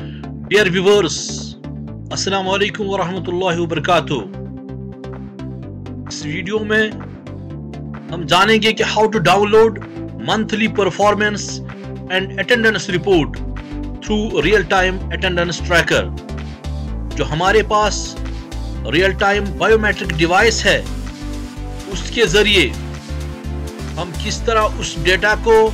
Dear viewers, अस्सलाम वालेकुम वरहमतुल्लाहि वबरकातुहू। इस वीडियो में हम जानेंगे कि how to download monthly performance and attendance report through real time attendance tracker. जो हमारे पास रियल टाइम बायोमेट्रिक डिवाइस है, उसके जरिए हम किस तरह उस डेटा को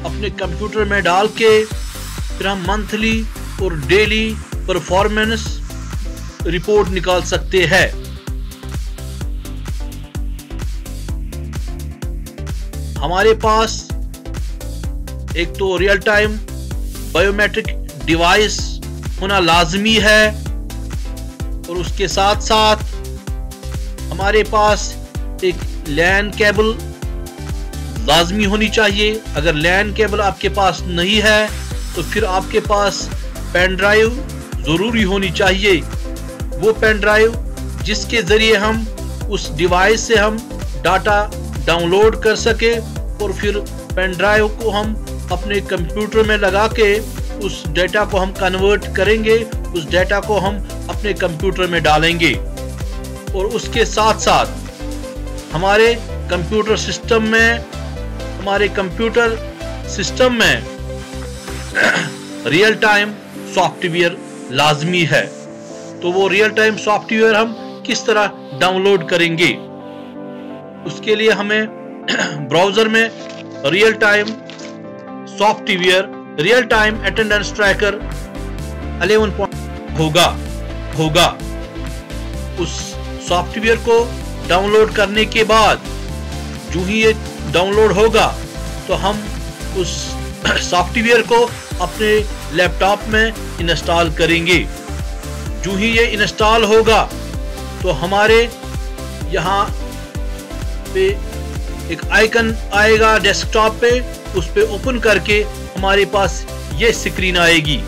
अपने कंप्यूटर में डाल के फिर हम मंथली और डेली परफॉर्मेंस रिपोर्ट निकाल सकते हैं। हमारे पास एक तो रियल टाइम बायोमेट्रिक डिवाइस होना लाजमी है और उसके साथ साथ हमारे पास एक लैन केबल लाजमी होनी चाहिए। अगर लैन केबल आपके पास नहीं है तो फिर आपके पास पेन ड्राइव ज़रूरी होनी चाहिए। वो पेन ड्राइव जिसके ज़रिए हम उस डिवाइस से हम डाटा डाउनलोड कर सके और फिर पेन ड्राइव को हम अपने कंप्यूटर में लगा के उस डेटा को हम कन्वर्ट करेंगे, उस डेटा को हम अपने कंप्यूटर में डालेंगे। और उसके साथ साथ हमारे कंप्यूटर सिस्टम में रियल टाइम सॉफ्टवेयर लाजमी है। तो वो रियल टाइम सॉफ्टवेयर हम किस तरह डाउनलोड करेंगे, उसके लिए हमें ब्राउजर में real time software real time attendance tracker 11 होगा। उस सॉफ्टवेयर को डाउनलोड करने के बाद जो ही ये डाउनलोड होगा तो हम उस सॉफ्टवेयर को अपने लैपटॉप में इंस्टॉल करेंगे। जो ही ये इंस्टॉल होगा तो हमारे यहाँ पे एक आइकन आएगा डेस्कटॉप पे, उस पे ओपन करके हमारे पास ये स्क्रीन आएगी।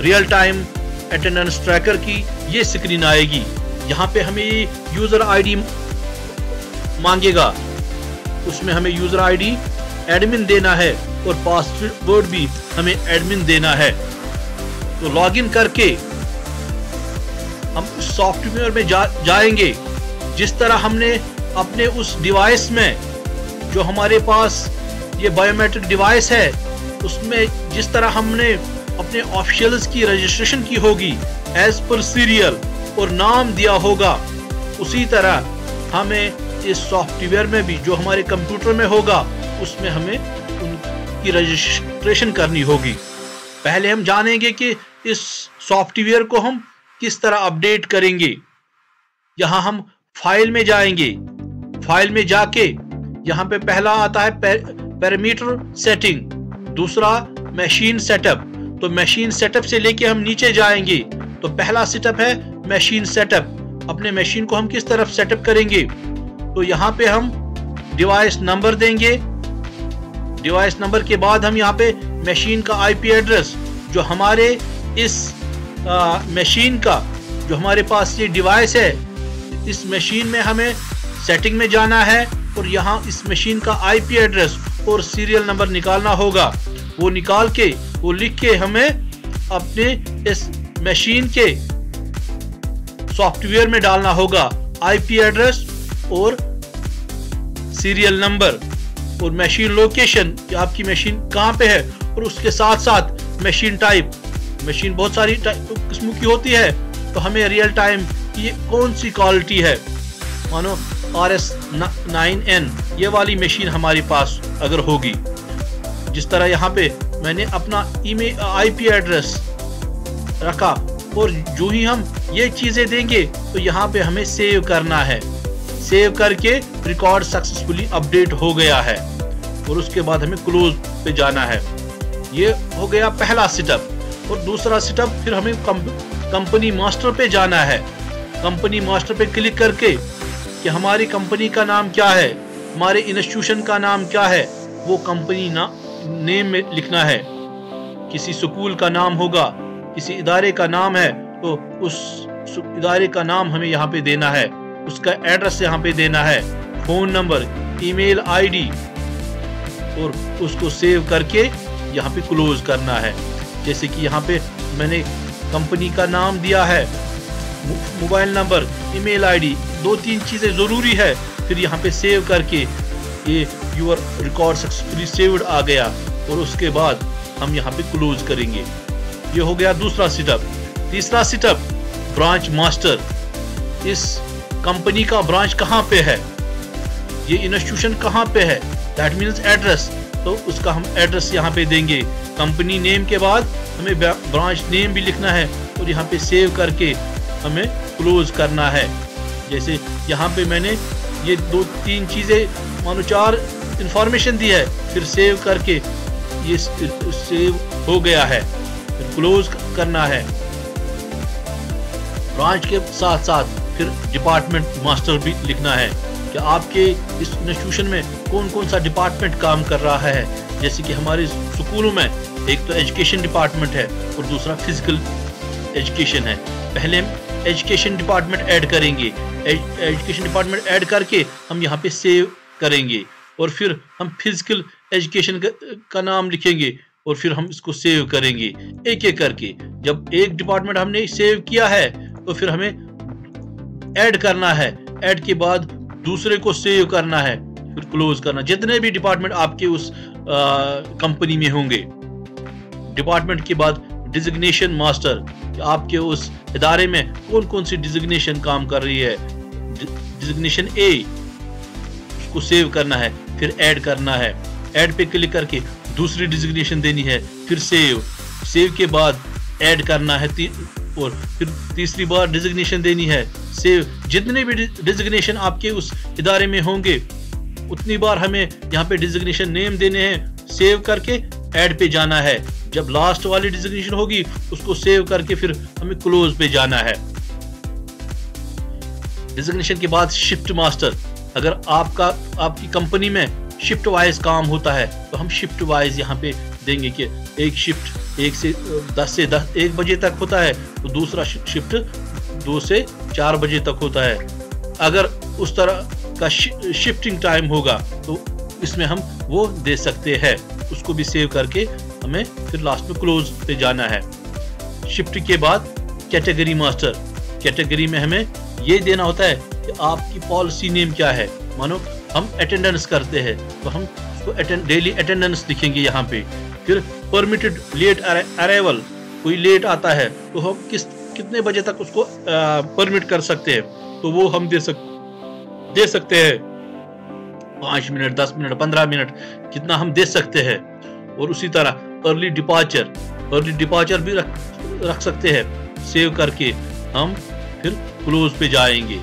रियल टाइम अटेंडेंस ट्रैकर की ये स्क्रीन आएगी। यहाँ पे हमें यूजर आईडी मांगेगा, उसमें हमें यूजर आईडी एडमिन देना है और पासवर्ड भी हमें एडमिन देना है। तो लॉगिन करके हम उस सॉफ्टवेयर में जाएंगे। जिस तरह हमने अपने उस डिवाइस में, जो हमारे पास ये बायोमेट्रिक डिवाइस है, उसमें जिस तरह हमने अपने ऑफिशियल्स की रजिस्ट्रेशन की होगी एज पर सीरियल और नाम दिया होगा, उसी तरह हमें इस सॉफ्टवेयर में भी जो हमारे कंप्यूटर में होगा उसमें हमें उनकी रजिस्ट्रेशन करनी होगी। पहले हम जानेंगे कि इस सॉफ्टवेयर को हम किस तरह अपडेट करेंगे। यहाँ हम फाइल में जाएंगे। फाइल में जाके यहाँ पे पहला आता है पैरामीटर सेटिंग, दूसरा मशीन सेटअप। तो मशीन सेटअप से लेके हम नीचे जाएंगे तो पहला सेटअप है मशीन सेटअप। अपने मशीन को हम किस तरफ सेटअप करेंगे, तो यहाँ पे हम डिवाइस नंबर देंगे। डिवाइस नंबर के बाद हम यहाँ पे मशीन का आईपी एड्रेस, जो हमारे इस मशीन का, जो हमारे पास ये डिवाइस है, इस मशीन में हमें सेटिंग में जाना है और यहाँ इस मशीन का आईपी एड्रेस और सीरियल नंबर निकालना होगा। वो निकाल के, वो लिख के हमें अपने इस मशीन के सॉफ्टवेयर में डालना होगा। आईपी एड्रेस और सीरियल नंबर और मशीन लोकेशन, आपकी मशीन कहाँ पे है, और उसके साथ साथ मशीन टाइप। मशीन बहुत सारी किस्मों की होती है, तो हमें रियल टाइम की कौन सी क्वालिटी है, मानो RS9N ये वाली मशीन हमारे पास अगर होगी। जिस तरह यहाँ पे मैंने अपना ईमेल आईपी एड्रेस रखा और जो ही हम ये चीजें देंगे तो यहाँ पे हमें सेव करना है। सेव करके रिकॉर्ड सक्सेसफुली अपडेट हो गया है और उसके बाद हमें क्लोज पे जाना है। ये हो गया पहला सेटअप। और दूसरा सेटअप फिर हमें कंपनी मास्टर पे जाना है। कंपनी मास्टर पे क्लिक करके कि हमारी कंपनी का नाम क्या है, हमारे इंस्टीट्यूशन का नाम क्या है, वो कंपनी नेम में लिखना है। किसी स्कूल का नाम होगा, किसी इदारे का नाम है, तो उस इदारे का नाम हमें यहाँ पे देना है, उसका एड्रेस यहाँ पे देना है, फोन नंबर, ईमेल आईडी, और उसको सेव करके यहाँ पे क्लोज करना है। जैसे कि यहाँ पे मैंने कंपनी का नाम दिया है, मोबाइल नंबर, ईमेल आईडी, 2-3 चीजें जरूरी है। फिर यहाँ पे सेव करके ये यूर रिकॉर्ड सक्सेसफुली सेव्ड आ गया, और उसके बाद हम यहाँ पे क्लोज करेंगे। ये हो गया दूसरा सेटअप। तीसरा सेटअप, ब्रांच मास्टर। इस कंपनी का ब्रांच कहाँ पे है, ये इंस्टीट्यूशन कहाँ पे है, दैट मीन्स एड्रेस। तो उसका हम एड्रेस यहाँ पे देंगे। कंपनी नेम के बाद हमें ब्रांच नेम भी लिखना है, और यहाँ पे सेव करके हमें क्लोज करना है। जैसे यहाँ पे मैंने ये 2-3 चीजें, मानो 4 इंफॉर्मेशन दी है, फिर सेव करके ये सेव हो गया है, फिर क्लोज करना है। ब्रांच के साथ साथ फिर डिपार्टमेंट मास्टर भी लिखना है कि आपके इस इंस्टीट्यूशन में कौन कौन सा डिपार्टमेंट काम कर रहा है। जैसे कि हमारे स्कूलों में एक तो एजुकेशन डिपार्टमेंट है और दूसरा फिजिकल एजुकेशन है। पहले हम एजुकेशन डिपार्टमेंट ऐड करेंगे, एजुकेशन डिपार्टमेंट ऐड करके हम यहाँ पे सेव करेंगे, और फिर हम फिजिकल एजुकेशन का नाम लिखेंगे, और फिर हम इसको सेव करेंगे एक एक करके। जब एक डिपार्टमेंट हमने सेव किया है तो फिर हमें ऐड करना है, ऐड के बाद दूसरे को सेव करना है, फिर क्लोज करना। जितने भी डिपार्टमेंट आपके उस कंपनी में होंगे। डिपार्टमेंट के बाद डिजिग्नेशन मास्टर, आपके उस इदारे में कौन कौन सी डिजिग्नेशन काम कर रही है। डिजिग्नेशन ए, उसको सेव करना है, फिर ऐड करना है, ऐड पे क्लिक करके दूसरी डिजिग्नेशन देनी है, फिर सेव, सेव के बाद ऐड करना है, और फिर तीसरी बार डिजिग्नेशन देनी है, सेव। जितने भी डिजिग्नेशन आपके उस इदारे में होंगे उतनी बार हमें यहाँ पे डिजिग्नेशन नेम देने हैं, सेव करके ऐड पे जाना है। जब लास्ट वाली डिजिग्नेशन होगी उसको सेव करके फिर हमें क्लोज पे जाना है। डिजिग्नेशन के बाद शिफ्ट मास्टर। अगर आपकी कंपनी में शिफ्ट वाइज काम होता है तो हम शिफ्ट वाइज यहाँ पे देंगे कि एक शिफ्ट 1 से 1 बजे तक होता है, तो दूसरा शिफ्ट 2 से 4 बजे तक होता है। अगर उस तरह का शिफ्टिंग टाइम होगा तो इसमें हम वो दे सकते हैं, उसको भी सेव करके हमें फिर लास्ट में क्लोज पे जाना है। शिफ्ट के बाद कैटेगरी मास्टर। कैटेगरी में हमें ये देना होता है कि आपकी पॉलिसी नेम क्या है। मानो हम अटेंडेंस करते हैं तो हम उसको डेली अटेंडेंस लिखेंगे यहाँ पे। फिर परमिटेड लेट अराइवल, कोई लेट आता है तो हम कितने बजे तक उसको परमिट कर सकते हैं, तो वो हम दे सकते हैं 5 मिनट, 10 मिनट, 15 मिनट, कितना हम दे सकते हैं। और उसी तरह अर्ली डिपार्चर भी रख सकते हैं। सेव करके हम फिर क्लोज पे जाएंगे।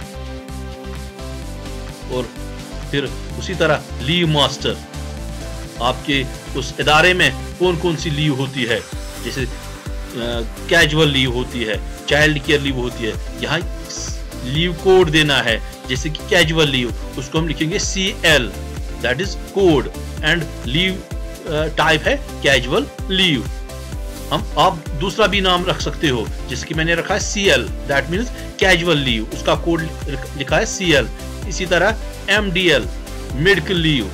और फिर उसी तरह लीव मास्टर, आपके उस इदारे में कौन कौन सी लीव होती है, जैसे कैजुअल लीव होती है, चाइल्ड केयर लीव होती है, यहाँ लीव कोड देना है। जैसे कि कैजुअल लीव, उसको हम लिखेंगे CL, that is code, and leave type है कैजुअल लीव। आप दूसरा भी नाम रख सकते हो, जैसे कि मैंने रखा है CL, that means casual leave, उसका कोड लिखा है CL। इसी तरह MDL, medical leave,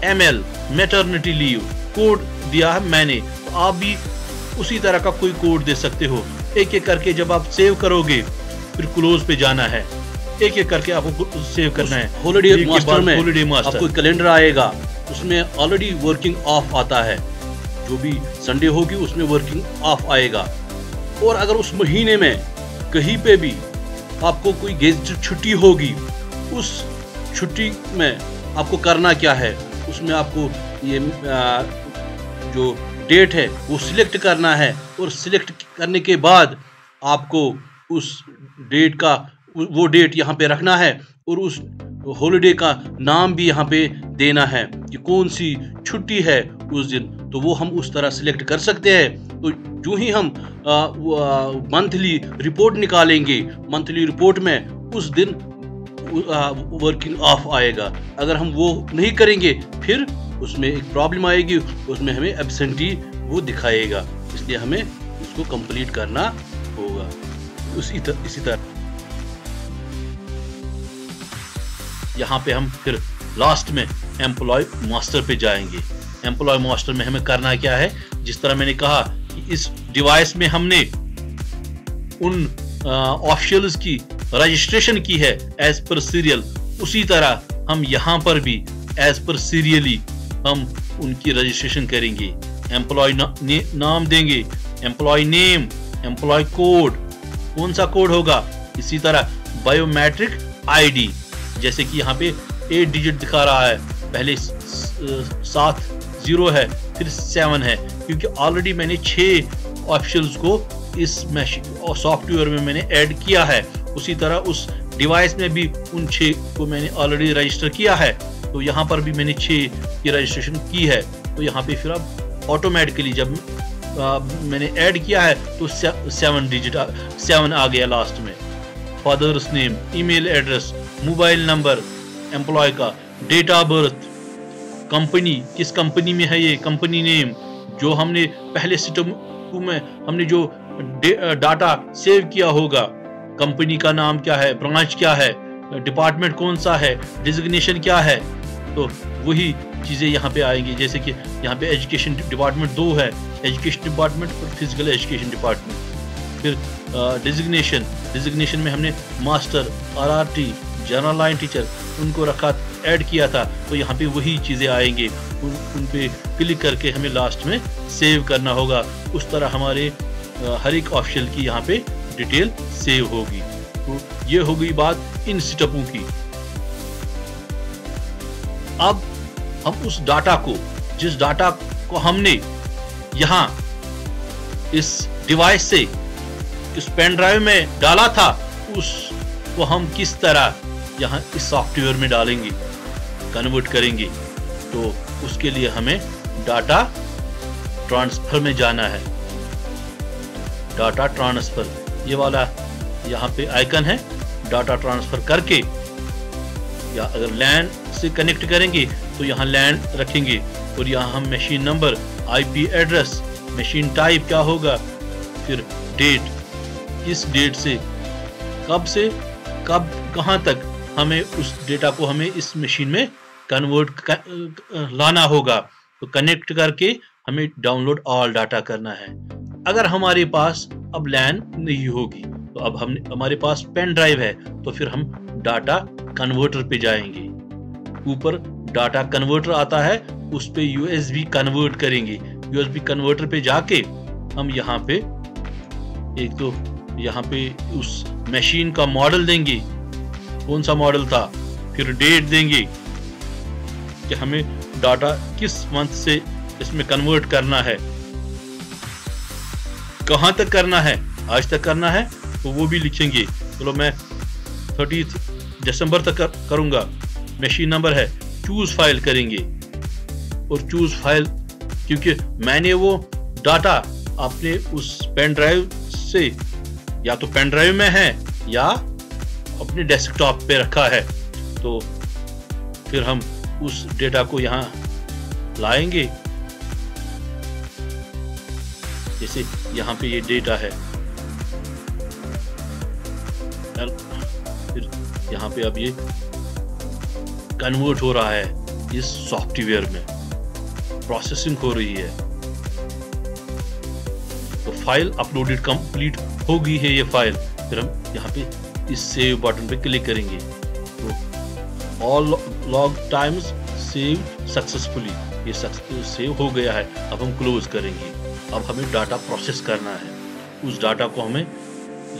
ML, maternity leave, code दिया है मैंने, तो आप भी उसी तरह का कोई कोड दे सकते हो। एक एक करके जब आप सेव करोगे फिर क्लोज पे जाना है, एक एक करके आपको सेव करना है। हॉलिडे मास्टर में आपको कैलेंडर आएगा, उसमें ऑलरेडी वर्किंग ऑफ आता है, जो भी संडे होगी उसमें वर्किंग ऑफ आएगा। और अगर उस महीने में कहीं पे भी आपको कोई गेजेटेड छुट्टी होगी, उस छुट्टी में आपको करना क्या है, उसमें आपको ये जो डेट है वो सिलेक्ट करना है, और सिलेक्ट करने के बाद आपको उस डेट का वो डेट यहाँ पे रखना है, और उस हॉलिडे का नाम भी यहाँ पे देना है कि कौन सी छुट्टी है उस दिन, तो वो हम उस तरह सिलेक्ट कर सकते हैं। तो जो ही हम मंथली रिपोर्ट निकालेंगे, मंथली रिपोर्ट में उस दिन वर्किंग ऑफ आएगा। अगर हम वो नहीं करेंगे फिर उसमें एक प्रॉब्लम आएगी, उसमें हमें एब्सेंटी वो दिखाएगा, इसलिए हमें उसको कंप्लीट करना होगा। इसी तरह यहाँ पे हम फिर लास्ट में एम्प्लॉय मास्टर पे जाएंगे। एम्प्लॉय मास्टर में हमें करना क्या है, जिस तरह मैंने कहा कि इस डिवाइस में हमने उन ऑफिशियल्स की रजिस्ट्रेशन की है एज पर सीरियल, उसी तरह हम यहाँ पर भी एज पर सीरियली हम उनकी रजिस्ट्रेशन करेंगे। एम्प्लॉय नाम देंगे, एम्प्लॉय नेम, एम्प्लॉय कोड, कौन सा कोड होगा, इसी तरह बायोमेट्रिक आईडी, जैसे कि यहाँ पे 8 डिजिट दिखा रहा है, पहले 7 0 है फिर 7 है, क्योंकि ऑलरेडी मैंने 6 ऑफिशियल्स को इस सॉफ्टवेयर में मैंने ऐड किया है। उसी तरह उस डिवाइस में भी उन 6 को मैंने ऑलरेडी रजिस्टर किया है, तो यहाँ पर भी मैंने 6 की रजिस्ट्रेशन की है। तो यहाँ पे फिर अब ऑटोमेटिकली जब मैंने ऐड किया है तो 7 आ गया लास्ट में। Father's name, email address, mobile number employ का, डेट ऑफ बर्थ, कंपनी किस कंपनी में है, ये कंपनी नेम, जो हमने पहले सिस्टम में हमने जो डाटा सेव किया होगा, कंपनी का नाम क्या है, ब्रांच क्या है, डिपार्टमेंट कौन सा है, डिजिग्नेशन क्या है, तो वही चीज़ें यहाँ पे आएंगी। जैसे कि यहाँ पे एजुकेशन डिपार्टमेंट 2 है, एजुकेशन डिपार्टमेंट और फिजिकल एजुकेशन डिपार्टमेंट। फिर डिजिग्नेशन में हमने master, RRT, general line teacher उनको रखा, ऐड किया था, तो यहाँ पे वही चीज़ें आएंगे, उन पे क्लिक करके हमें लास्ट में सेव करना होगा। उस तरह हमारे हर एक ऑफिशियल की यहाँ पे डिटेल सेव होगी। तो ये हो गई बात इन स्टेपों की। अब हम उस डाटा को, जिस डाटा को हमने यहाँ इस डिवाइस से इस पेन ड्राइव में डाला था, उसको हम किस तरह यहाँ इस सॉफ्टवेयर में डालेंगे, कन्वर्ट करेंगे। तो उसके लिए हमें डाटा ट्रांसफर में जाना है। डाटा ट्रांसफर, ये वाला यहाँ पे आइकन है, डाटा ट्रांसफर करके, या अगर लैन से कनेक्ट करेंगे तो यहाँ लैन रखेंगे, और यहाँ हम machine number, IP address, machine type क्या होगा, फिर डेट, किस डेट से कब कहाँ तक हमें उस डेटा को हमें इस मशीन में कन्वर्ट लाना होगा। तो कनेक्ट करके हमें डाउनलोड ऑल डाटा करना है। अगर हमारे पास अब लैन नहीं होगी, तो अब हमारे पास पेन ड्राइव है, तो फिर हम डाटा कन्वर्टर पे जाएंगे। ऊपर डाटा कन्वर्टर आता है, उस पे USB कन्वर्ट करेंगे। USB कन्वर्टर पे जाके हम यहाँ पे एक तो यहाँ पे उस मशीन का मॉडल देंगे, कौन सा मॉडल था, फिर डेट देंगे कि हमें डाटा किस मंथ से इसमें कन्वर्ट करना है, कहां तक करना है, आज तक करना है तो वो भी लिखेंगे। चलो मैं 30 दिसंबर तक करूंगा। मशीन नंबर है, चूज फाइल करेंगे, और चूज फाइल क्योंकि मैंने वो डाटा अपने उस पेन ड्राइव से, या तो पेन ड्राइव में है या अपने डेस्कटॉप पे रखा है, तो फिर हम उस डेटा को यहाँ लाएंगे। जैसे यहाँ पे ये डेटा है, फिर यहाँ पे अब ये कन्वर्ट हो रहा है इस सॉफ्टवेयर में, प्रोसेसिंग हो रही है। तो फाइल अपलोडेड कंप्लीट हो गई है ये फाइल। फिर हम यहाँ पे इस सेव बटन पे क्लिक करेंगे, तो all log times save successfully, ये सेव हो गया है। अब हम क्लोज करेंगे। अब हमें डाटा प्रोसेस करना है। उस डाटा को हमें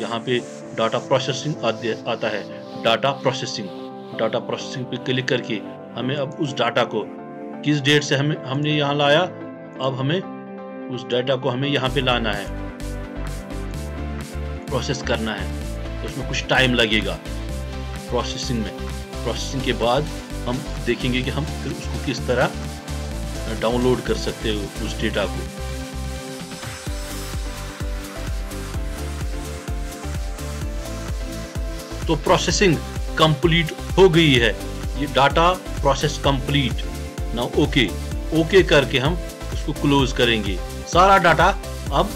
यहाँ पे डाटा प्रोसेसिंग आता है, डाटा प्रोसेसिंग पे क्लिक करके हमें अब उस डाटा को किस डेट से हमने यहाँ लाया, अब हमें उस डाटा को हमें यहाँ पे लाना है, प्रोसेस करना है। तो उसमें कुछ टाइम लगेगा प्रोसेसिंग में। प्रोसेसिंग के बाद हम देखेंगे कि हम फिर उसको किस तरह डाउनलोड कर सकते हो उस डेटा को। तो प्रोसेसिंग कंप्लीट हो गई है, ये data process complete. Now okay करके हम उसको क्लोज करेंगे। सारा डाटा अब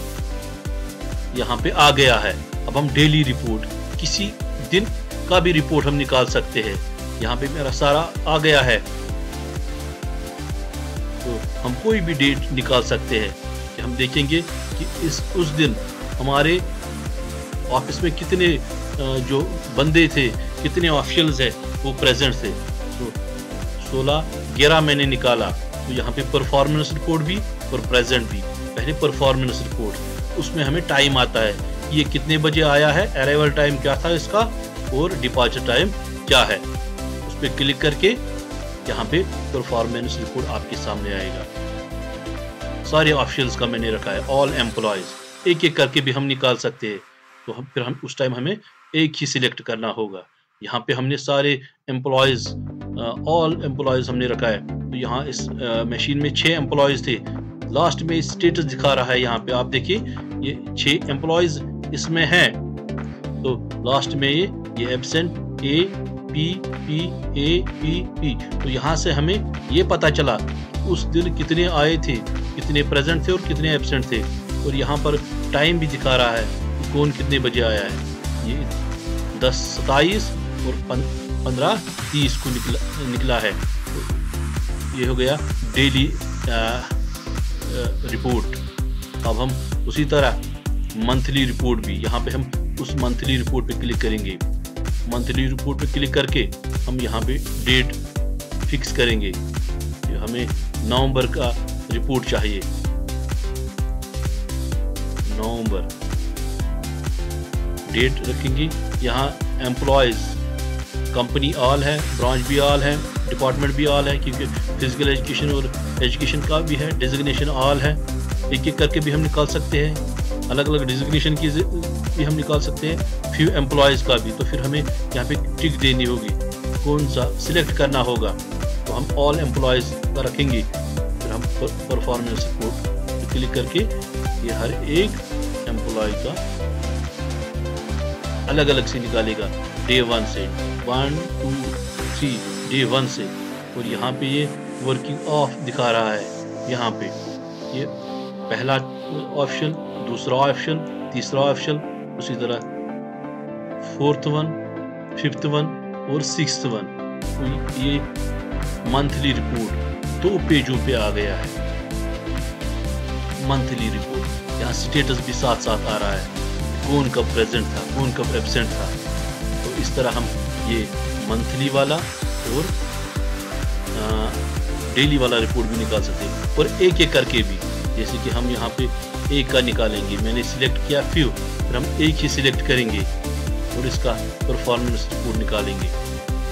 यहाँ पे आ गया है। अब हम डेली रिपोर्ट, किसी दिन का भी रिपोर्ट हम निकाल सकते हैं। यहाँ पे मेरा सारा आ गया है, तो हम कोई भी डेट निकाल सकते हैं कि हम देखेंगे कि उस दिन हमारे ऑफिस में कितने जो बंदे थे, कितने ऑफिशियल्स है वो प्रेजेंट थे। तो 16-11 मैंने निकाला, तो यहाँ पे परफॉर्मेंस रिपोर्ट भी और प्रेजेंट भी। पहले परफॉर्मेंस रिपोर्ट, उसमें हमें टाइम आता है, ये कितने बजे आया है, अराइवल टाइम क्या था इसका और डिपार्चर टाइम क्या है। उस पर क्लिक करके यहाँ पे परफॉर्मेंस रिपोर्ट आपके सामने आएगा। सारे ऑफिशियल्स का मैंने रखा है, ऑल एम्प्लॉयज, एक एक करके भी हम निकाल सकते हैं। तो फिर हम उस टाइम हमें एक ही सिलेक्ट करना होगा। यहाँ पे हमने सारे एम्प्लॉयज, ऑल एम्प्लॉयज हमने रखा है। तो यहाँ इस मशीन में 6 एम्प्लॉयज थे। लास्ट में स्टेटस दिखा रहा है, यहाँ पे आप देखिए ये 6 एम्प्लॉयज इसमें हैं। तो लास्ट में ये absent A P P A P P। तो यहाँ से हमें ये पता चला उस दिन कितने आए थे, कितने प्रेजेंट थे और कितने एब्सेंट थे। और यहाँ पर टाइम भी दिखा रहा है कौन कितने बजे आया है। ये 10:27 और 15:30 को निकला है। तो ये हो गया डेली रिपोर्ट। अब हम उसी तरह मंथली रिपोर्ट भी, यहाँ पे हम उस मंथली रिपोर्ट पे क्लिक करेंगे। मंथली रिपोर्ट पे क्लिक करके हम यहाँ पे डेट फिक्स करेंगे। हमें नवंबर का रिपोर्ट चाहिए, नवंबर डेट रखेंगे। यहाँ एम्प्लॉयज कंपनी ऑल है, ब्रांच भी ऑल है, डिपार्टमेंट भी ऑल है, क्योंकि फिजिकल एजुकेशन और एजुकेशन का भी है, डेजिग्नेशन ऑल है। एक एक करके भी हम निकाल सकते हैं, अलग अलग डेजिग्नेशन की भी हम निकाल सकते हैं, फ्यू एम्प्लॉयज का भी। तो फिर हमें यहाँ पे टिक देनी होगी, कौन सा सिलेक्ट करना होगा। तो हम ऑल एम्प्लॉयज का रखेंगे। फिर हम परफॉर्मेंस रिपोर्ट पे क्लिक करके ये हर एक एम्प्लॉय का अलग अलग से निकालेगा, डे 1 से, 1 2 3 डे 1 से। और यहाँ पे ये वर्किंग ऑफ दिखा रहा है। यहाँ पे ये पहला ऑप्शन, दूसरा ऑप्शन, तीसरा ऑप्शन, उसी तरह 4th वन, 5th वन और 6th वन। तो ये मंथली रिपोर्ट 2 पेजों पे आ गया है। मंथली रिपोर्ट, यहाँ स्टेटस भी साथ साथ आ रहा है, कौन कब प्रेजेंट था, कौन कब एब्सेंट था। तो इस तरह हम ये मंथली वाला और डेली वाला रिपोर्ट भी निकाल सकते हैं। और एक एक करके भी, जैसे कि हम यहाँ पे एक का निकालेंगे, मैंने सिलेक्ट किया फ्यू, फिर हम एक ही सिलेक्ट करेंगे और इसका परफॉर्मेंस रिपोर्ट निकालेंगे।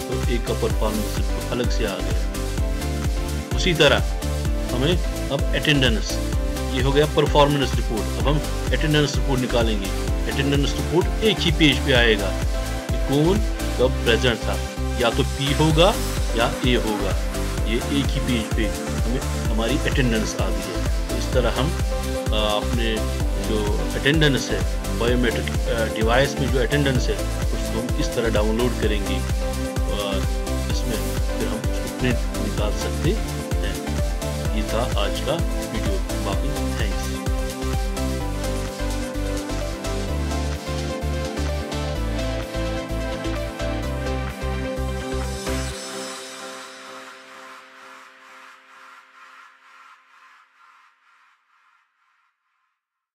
तो एक का परफॉर्मेंस रिपोर्ट अलग से आ गया। उसी तरह हमें अब अटेंडेंस, ये हो गया परफॉर्मेंस रिपोर्ट। अब हम अटेंडेंस रिपोर्ट निकालेंगे। अटेंडेंस रिपोर्ट एक ही पेज पे आएगा कि कौन कब प्रेजेंट था, या तो P होगा या A होगा। ये एक ही पेज पे हमें हमारी अटेंडेंस आ गई है। तो इस तरह हम अपने जो अटेंडेंस है, बायोमेट्रिक डिवाइस में जो अटेंडेंस है, उसको हम इस तरह डाउनलोड करेंगे और इसमें फिर हम उसको प्रिंट निकाल सकते हैं। ये था आज का वीडियो। बाकी थैंक